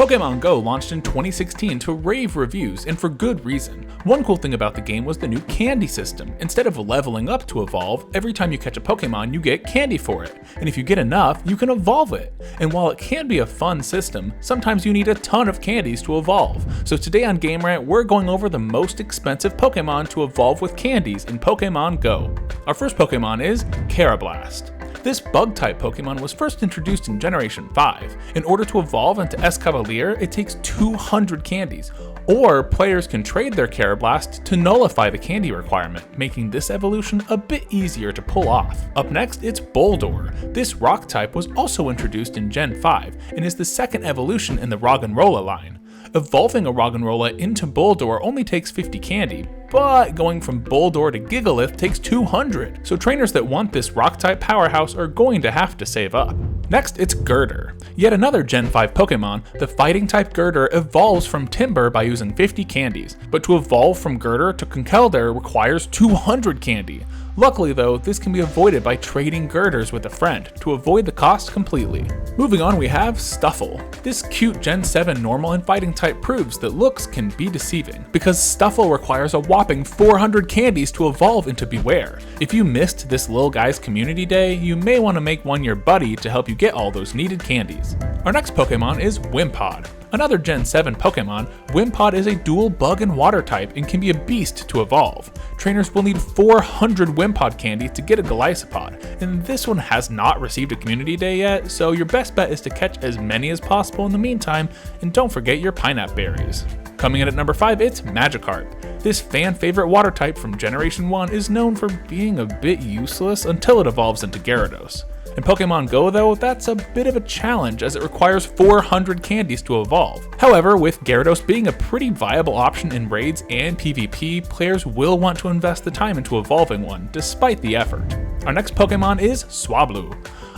Pokémon Go launched in 2016 to rave reviews, and for good reason. One cool thing about the game was the new candy system. Instead of leveling up to evolve, every time you catch a Pokemon you get candy for it, and if you get enough, you can evolve it. And while it can be a fun system, sometimes you need a ton of candies to evolve. So today on GameRant, we're going over the most expensive Pokemon to evolve with candies in Pokémon Go. Our first Pokemon is Karrablast. This bug-type Pokemon was first introduced in Generation 5. In order to evolve into Escavalier, it takes 200 candies, or players can trade their Karrablast to nullify the candy requirement, making this evolution a bit easier to pull off. Up next, it's Boldore. This rock type was also introduced in Gen 5, and is the second evolution in the Roggenrola line. Evolving a Roggenrola into Boldore only takes 50 candy, but going from Boldore to Gigalith takes 200, so trainers that want this rock-type powerhouse are going to have to save up. Next, it's Girder. Yet another Gen 5 Pokemon, the fighting-type Girder evolves from Timber by using 50 candies, but to evolve from Girder to Conkeldurr requires 200 candy. Luckily though, this can be avoided by trading Girders with a friend to avoid the cost completely. Moving on, we have Stuffle. This cute Gen 7 normal and fighting type proves that looks can be deceiving, because Stuffle requires a whopping 400 candies to evolve into Beware. If you missed this little guy's community day, you may want to make one your buddy to help you get all those needed candies. Our next Pokemon is Wimpod. Another Gen 7 Pokemon, Wimpod is a dual bug and water type and can be a beast to evolve. Trainers will need 400 Wimpod candy to get a Golisopod, and this one has not received a community day yet, so your best bet is to catch as many as possible in the meantime, and don't forget your pineapple berries. Coming in at number 5, it's Magikarp. This fan favorite water type from Generation 1 is known for being a bit useless until it evolves into Gyarados. In Pokemon Go though, that's a bit of a challenge as it requires 400 candies to evolve. However, with Gyarados being a pretty viable option in raids and PvP, players will want to invest the time into evolving one, despite the effort. Our next Pokemon is Swablu.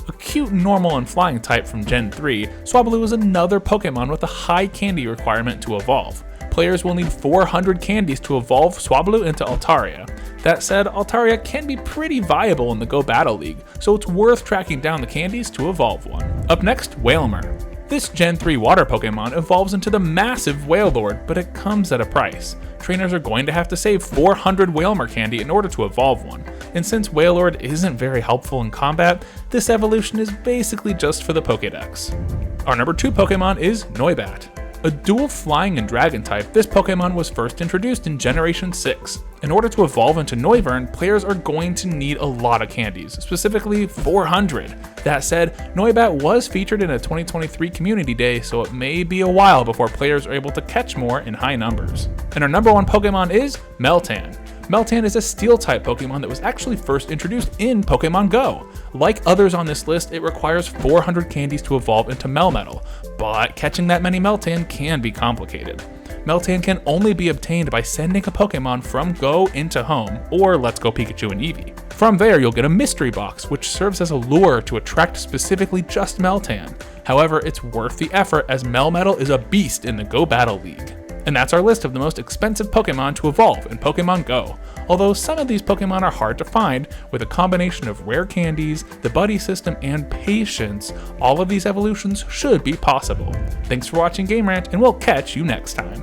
A cute normal and flying type from Gen 3, Swablu is another Pokemon with a high candy requirement to evolve. Players will need 400 candies to evolve Swablu into Altaria. That said, Altaria can be pretty viable in the Go Battle League, so it's worth tracking down the candies to evolve one. Up next, Wailmer. This Gen 3 water Pokemon evolves into the massive Wailord, but it comes at a price. Trainers are going to have to save 400 Wailmer candy in order to evolve one, and since Wailord isn't very helpful in combat, this evolution is basically just for the Pokédex. Our number 2 Pokemon is Noibat. A dual flying and dragon type, this Pokemon was first introduced in Generation 6. In order to evolve into Noivern, players are going to need a lot of candies, specifically 400. That said, Noibat was featured in a 2023 Community Day, so it may be a while before players are able to catch more in high numbers. And our number 1 Pokemon is Meltan. Meltan is a Steel-type Pokemon that was actually first introduced in Pokemon Go. Like others on this list, it requires 400 candies to evolve into Melmetal, but catching that many Meltan can be complicated. Meltan can only be obtained by sending a Pokemon from Go into Home, or Let's Go Pikachu and Eevee. From there, you'll get a mystery box, which serves as a lure to attract specifically just Meltan. However, it's worth the effort as Melmetal is a beast in the Go Battle League. And that's our list of the most expensive Pokemon to evolve in Pokemon Go. Although some of these Pokemon are hard to find, with a combination of rare candies, the buddy system, and patience, all of these evolutions should be possible. Thanks for watching GameRant, and we'll catch you next time.